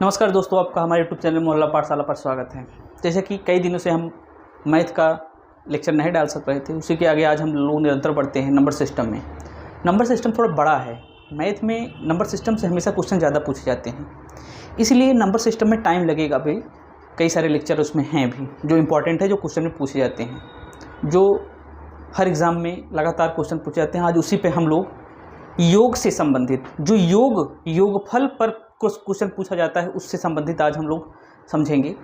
नमस्कार दोस्तों, आपका हमारे यूट्यूब चैनल मोहल्ला पाठशाला पर स्वागत है। जैसे कि कई दिनों से हम मैथ का लेक्चर नहीं डाल सक रहे थे, उसी के आगे आज हम लोग निरंतर बढ़ते हैं नंबर सिस्टम में। नंबर सिस्टम थोड़ा बड़ा है। मैथ में नंबर सिस्टम से हमेशा क्वेश्चन ज़्यादा पूछे जाते हैं, इसलिए नंबर सिस्टम में टाइम लगेगा भी। कई सारे लेक्चर उसमें हैं भी जो इम्पॉर्टेंट है, जो क्वेश्चन में पूछे जाते हैं, जो हर एग्ज़ाम में लगातार क्वेश्चन पूछे जाते हैं। आज उसी पर हम लोग योग से संबंधित जो योगफल पर कुछ क्वेश्चन पूछा जाता है, उससे संबंधित आज हम लोग समझेंगे।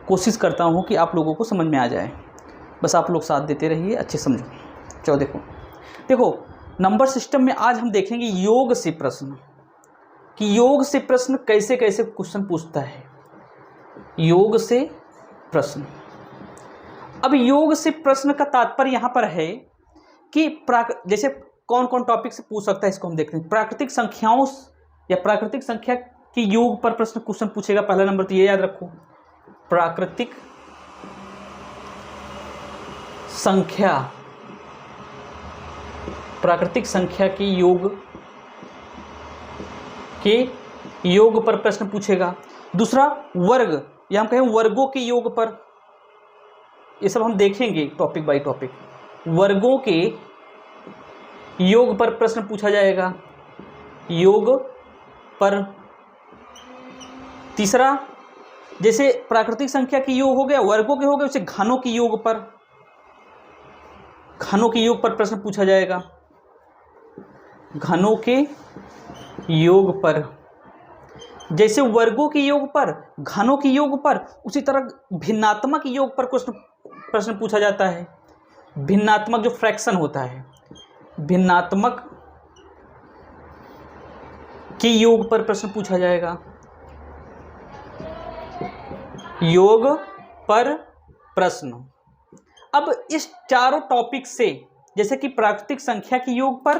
कोशिश करता हूँ कि आप लोगों को समझ में आ जाए, बस आप लोग साथ देते रहिए, अच्छे समझो। चलो देखो नंबर सिस्टम में आज हम देखेंगे योग से प्रश्न, कि योग से प्रश्न कैसे कैसे क्वेश्चन पूछता है। योग से प्रश्न, अब योग से प्रश्न का तात्पर्य यहाँ पर है कि जैसे कौन कौन टॉपिक से पूछ सकता है, इसको हम देखते हैं। प्राकृतिक संख्याओं या प्राकृतिक संख्या कि योग पर प्रश्न क्वेश्चन पूछेगा। पहला नंबर तो ये याद रखो, प्राकृतिक संख्या की योग पर प्रश्न पूछेगा। दूसरा वर्ग, या हम कहें वर्गों के योग पर, ये सब हम देखेंगे टॉपिक बाय टॉपिक। वर्गों के योग पर प्रश्न पूछा जाएगा, योग पर। तीसरा, जैसे प्राकृतिक संख्या की योग हो गया, वर्गों के हो गए, उसे घनों की योग पर प्रश्न पूछा जाएगा, घनों के योग पर। जैसे वर्गों के योग पर, घनों की योग पर, उसी तरह भिन्नात्मक योग पर प्रश्न पूछा जाता है। भिन्नात्मक जो फ्रैक्शन होता है, भिन्नात्मक के योग पर प्रश्न पूछा जाएगा। योग पर प्रश्न। अब इस चारों टॉपिक से, जैसे कि प्राकृतिक संख्या की योग पर,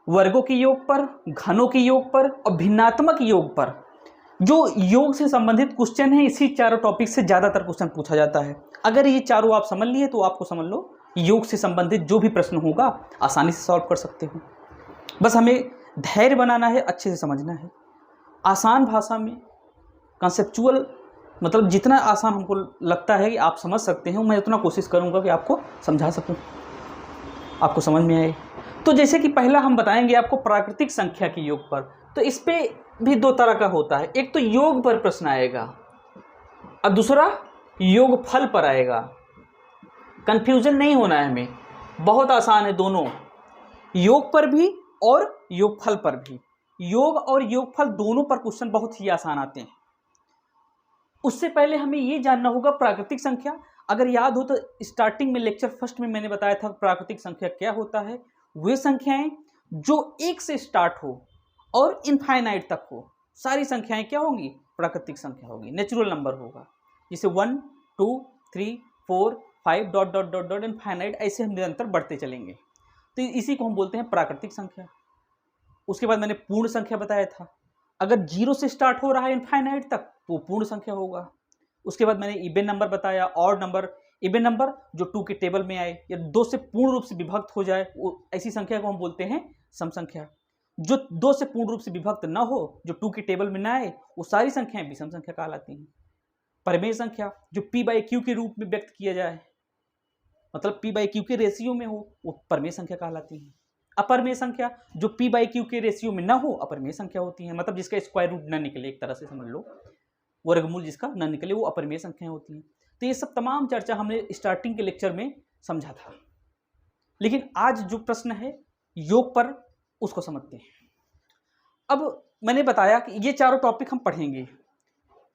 वर्गों की योग पर, घनों की योग पर और भिन्नात्मक योग पर, जो योग से संबंधित क्वेश्चन है, इसी चारों टॉपिक से ज़्यादातर क्वेश्चन पूछा जाता है। अगर ये चारों आप समझ लिए तो आपको समझ लो योग से संबंधित जो भी प्रश्न होगा आसानी से सॉल्व कर सकते हो। बस हमें धैर्य बनाना है, अच्छे से समझना है, आसान भाषा में, कॉन्सेप्चुअल, मतलब जितना आसान हमको लगता है कि आप समझ सकते हैं, मैं उतना कोशिश करूंगा कि आपको समझा सकूं, आपको समझ में आए। तो जैसे कि पहला हम बताएंगे आपको प्राकृतिक संख्या की योग पर, तो इस पे भी दो तरह का होता है। एक तो योग पर प्रश्न आएगा और दूसरा योगफल पर आएगा। कंफ्यूजन नहीं होना है हमें, बहुत आसान है दोनों, योग पर भी और योगफल पर भी। योग और योगफल दोनों पर क्वेश्चन बहुत ही आसान आते हैं। उससे पहले हमें ये जानना होगा प्राकृतिक संख्या। अगर याद हो तो स्टार्टिंग में लेक्चर फर्स्ट में मैंने बताया था प्राकृतिक संख्या क्या होता है। वे संख्याएं जो एक से स्टार्ट हो और इनफाइनाइट तक हो, सारी संख्याएं क्या होंगी? प्राकृतिक संख्या होगी, नेचुरल नंबर होगा। जैसे 1 2 3 4 5 dot dot dot dot infinite, ऐसे हम निरंतर बढ़ते चलेंगे, तो इसी को हम बोलते हैं प्राकृतिक संख्या। उसके बाद मैंने पूर्ण संख्या बताया था, अगर 0 से स्टार्ट हो रहा है इनफाइनाइट तक तो पूर्ण संख्या होगा। उसके बाद मैंने इवन नंबर बताया, ऑड नंबर। इवन नंबर जो 2 के टेबल में आए या 2 से पूर्ण रूप से विभक्त हो जाए, वो ऐसी संख्या को हम बोलते हैं सम संख्या। जो 2 से पूर्ण रूप से विभक्त ना हो, जो 2 के टेबल में ना आए, वो सारी संख्याएं विषम संख्या कहलाती हैं। परमेय संख्या जो p/q के रूप में व्यक्त किया जाए, मतलब p/q के रेशियो में हो, वो परमेय संख्या कहलाती है। अपरमेय संख्या जो p/q के रेशियो में ना हो, अपरमेय संख्या होती है, मतलब जिसका स्क्वायर रूट ना निकले, एक तरह से समझ लो, वर्गमूल जिसका ना निकले, वो अपरमेय संख्याएं होती हैं। तो ये सब तमाम चर्चा हमने स्टार्टिंग के लेक्चर में समझा था। लेकिन आज जो प्रश्न है योग पर, उसको समझते हैं। अब मैंने बताया कि ये चारों टॉपिक हम पढ़ेंगे,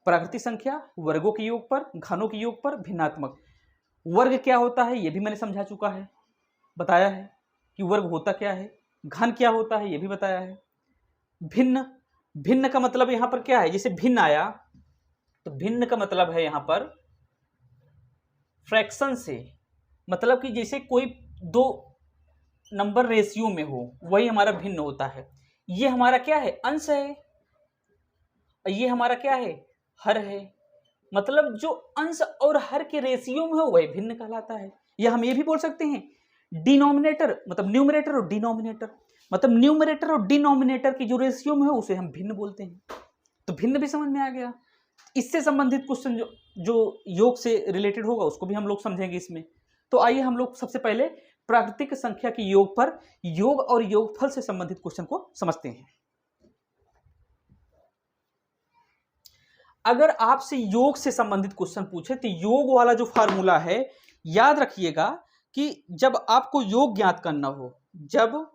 प्राकृतिक संख्या, वर्गों के योग पर, घनों के योग पर, भिन्नात्मक। वर्ग क्या होता है ये भी मैंने समझा चुका है, बताया है कि वर्ग होता क्या है। घन क्या होता है ये भी बताया है। भिन्न का मतलब यहां पर क्या है? जैसे भिन्न आया तो भिन्न का मतलब है यहां पर फ्रैक्शन से, मतलब कि जैसे कोई 2 नंबर रेशियो में हो, वही हमारा भिन्न होता है। ये हमारा क्या है? अंश है, और ये हमारा क्या है? हर है। मतलब जो अंश और हर के रेशियो में हो वही भिन्न कहलाता है। या हम ये भी बोल सकते हैं डिनोमिनेटर, मतलब न्यूमरेटर और डिनोमिनेटर, मतलब न्यूमरेटर और डिनोमिनेटर की जो रेशियो में हो उसे हम भिन्न बोलते हैं। तो भिन्न भी समझ में आ गया। इससे संबंधित क्वेश्चन जो योग से रिलेटेड होगा उसको भी हम लोग समझेंगे इसमें। तो आइए हम लोग सबसे पहले प्राकृतिक संख्या के योग पर योग और योगफल से संबंधित क्वेश्चन को समझते हैं। अगर आपसे योग से संबंधित क्वेश्चन पूछे तो योग वाला जो फार्मूला है याद रखिएगा कि जब आपको योग ज्ञात करना हो, जब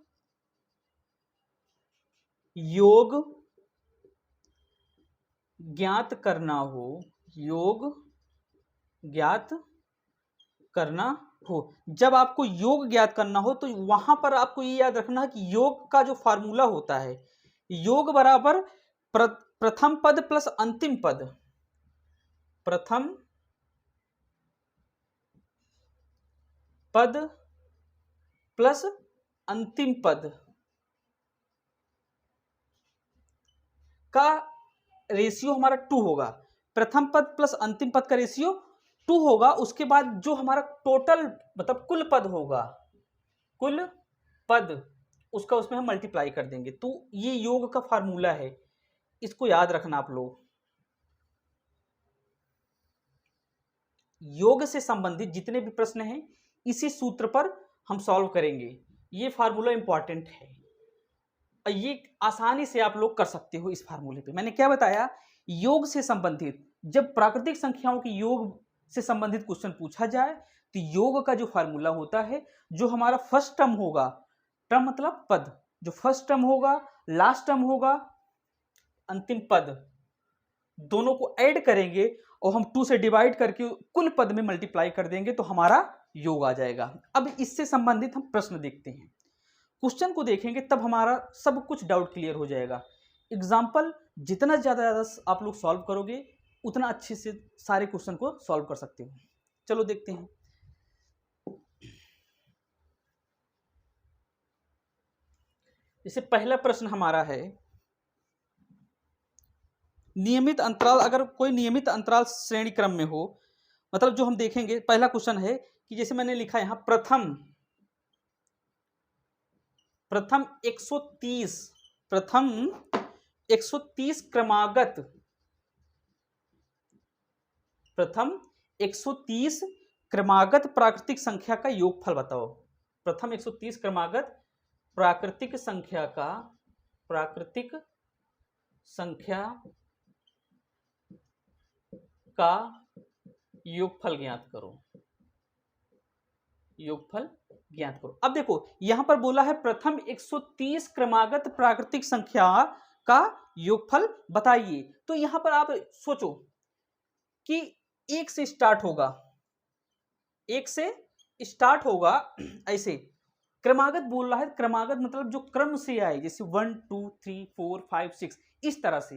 योग ज्ञात करना हो, योग ज्ञात करना हो, जब आपको योग ज्ञात करना हो तो वहां पर आपको ये याद रखना है कि योग का जो फार्मूला होता है, योग बराबर प्रथम पद प्लस अंतिम पद, प्रथम पद प्लस अंतिम पद का रेशियो हमारा 2 होगा। प्रथम पद प्लस अंतिम पद का रेशियो 2 होगा। उसके बाद जो हमारा टोटल मतलब कुल पद होगा, कुल पद, उसका उसमें हम मल्टीप्लाई कर देंगे। तो ये योग का फार्मूला है, इसको याद रखना आप लोग। योग से संबंधित जितने भी प्रश्न हैं इसी सूत्र पर हम सॉल्व करेंगे। ये फार्मूला इंपॉर्टेंट है, ये आसानी से आप लोग कर सकते हो इस फार्मूले पे। मैंने क्या बताया, योग से संबंधित जब प्राकृतिक संख्याओं के योग से संबंधित क्वेश्चन पूछा जाए तो योग का जो फार्मूला होता है, जो हमारा फर्स्ट टर्म होगा, टर्म मतलब पद, जो फर्स्ट टर्म होगा, लास्ट टर्म होगा, अंतिम पद, दोनों को ऐड करेंगे और हम 2 से डिवाइड करके कुल पद में मल्टीप्लाई कर देंगे तो हमारा योग आ जाएगा। अब इससे संबंधित हम प्रश्न देखते हैं, क्वेश्चन को देखेंगे तब हमारा सब कुछ डाउट क्लियर हो जाएगा। एग्जाम्पल जितना ज़्यादा आप लोग सॉल्व करोगे उतना अच्छे से सारे क्वेश्चन को सॉल्व कर सकते हो। चलो देखते हैं। जैसे पहला प्रश्न हमारा है, नियमित अंतराल, अगर कोई नियमित अंतराल श्रेणी क्रम में हो, मतलब जो हम देखेंगे पहला क्वेश्चन है कि जैसे मैंने लिखा यहां प्रथम 130, प्रथम 130 क्रमागत, प्रथम 130 क्रमागत प्राकृतिक संख्या का योगफल बताओ। प्रथम 130 क्रमागत प्राकृतिक संख्या का योगफल ज्ञात करो, योगफल ज्ञात करो। अब देखो यहां पर बोला है प्रथम 130 क्रमागत प्राकृतिक संख्या का योगफल बताइए। तो यहां पर आप सोचो कि 1 से स्टार्ट होगा, 1 से स्टार्ट होगा, ऐसे क्रमागत बोल रहा है। क्रमागत मतलब जो क्रम से आए, जैसे 1 2 3 4 5 6, इस तरह से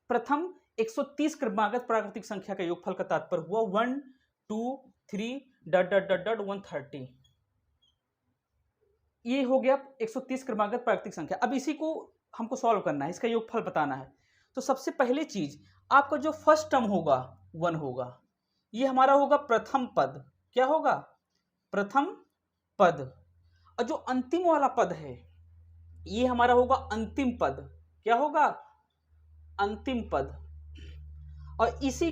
प्रथम 130 क्रमागत प्राकृतिक संख्या का योगफल का तात्पर्य हुआ 1 2 3 ... 130। ये हो गया 130 क्रमागत प्राकृतिक संख्या। अब इसी को हमको सॉल्व करना है, इसका योगफल बताना है। तो सबसे पहले चीज, आपका जो फर्स्ट टर्म होगा 1 होगा, ये हमारा होगा प्रथम पद। क्या होगा? प्रथम पद। और जो अंतिम वाला पद है ये हमारा होगा अंतिम पद। क्या होगा? अंतिम पद। और इसी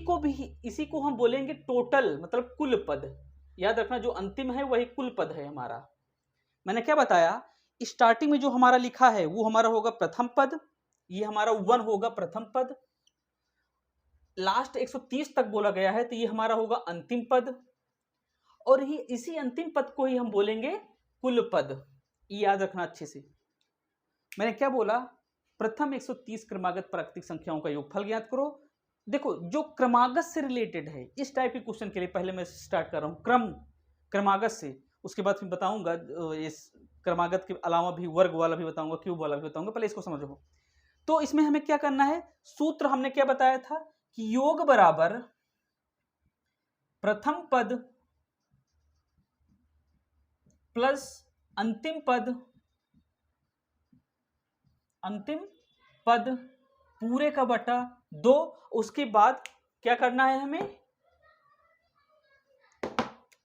को हम बोलेंगे टोटल, मतलब कुल पद। याद रखना जो अंतिम है वही कुल पद है हमारा। मैंने क्या बताया, स्टार्टिंग में जो हमारा लिखा है वो हमारा होगा प्रथम पद, ये हमारा 1 होगा प्रथम पद। लास्ट 130 तक बोला गया है तो ये हमारा होगा अंतिम पद, और ही इसी अंतिम पद को ही हम बोलेंगे कुल पद। ये याद रखना अच्छे से। मैंने क्या बोला? प्रथम 130 क्रमागत प्राकृतिक संख्याओं का योगफल ज्ञात करो। देखो जो क्रमागत से रिलेटेड है, इस टाइप के क्वेश्चन के लिए पहले मैं स्टार्ट कर रहा हूं क्रमागत से। उसके बाद फिर बताऊंगा इस क्रमागत के अलावा भी वर्ग वाला भी बताऊंगा, क्यूब वाला भी बताऊंगा। पहले इसको समझो। तो इसमें हमें क्या करना है, सूत्र हमने क्या बताया था कि योग बराबर प्रथम पद प्लस अंतिम पद पूरे का बटा 2। उसके बाद क्या करना है हमें?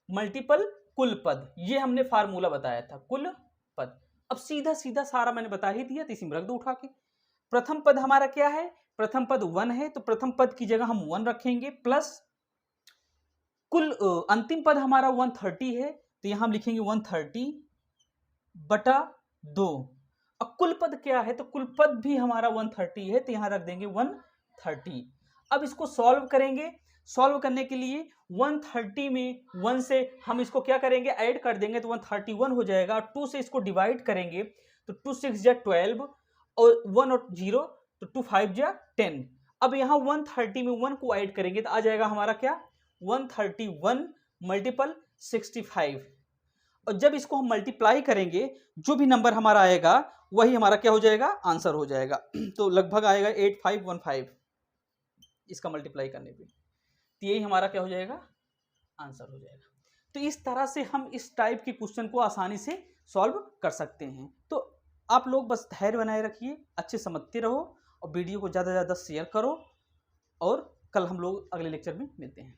मल्टीपल कुल पद। ये हमने फार्मूला बताया था, कुल पद। अब सीधा सीधा सारा मैंने बता ही दिया, तो इसी में रख दो उठा के। प्रथम पद हमारा क्या है? प्रथम पद 1 है तो प्रथम पद की जगह हम 1 रखेंगे, प्लस कुल अंतिम पद हमारा 130 है तो यहां हम लिखेंगे 130 बटा 2। अब कुल पद क्या है, तो कुल पद भी हमारा 130 है तो यहां रख देंगे 130। अब इसको सॉल्व करेंगे। सॉल्व करने के लिए 130 में 1 से हम इसको क्या करेंगे, ऐड कर देंगे तो 131 हो जाएगा। 2 से इसको डिवाइड करेंगे तो 2 6 जा 12 और 1 और 0 तो 2 5 जा 10। अब यहाँ 130 में 1 को ऐड करेंगे तो आ जाएगा हमारा क्या, 131 मल्टीपल 65। और जब इसको हम मल्टीप्लाई करेंगे जो भी नंबर हमारा आएगा वही हमारा क्या हो जाएगा, आंसर हो जाएगा। तो लगभग आएगा 8515 इसका मल्टीप्लाई करने पे, तो यही हमारा क्या हो जाएगा, आंसर हो जाएगा। तो इस तरह से हम इस टाइप के क्वेश्चन को आसानी से सॉल्व कर सकते हैं। तो आप लोग बस धैर्य बनाए रखिए, अच्छे समझते रहो और वीडियो को ज़्यादा से ज़्यादा शेयर करो। और कल हम लोग अगले लेक्चर में मिलते हैं।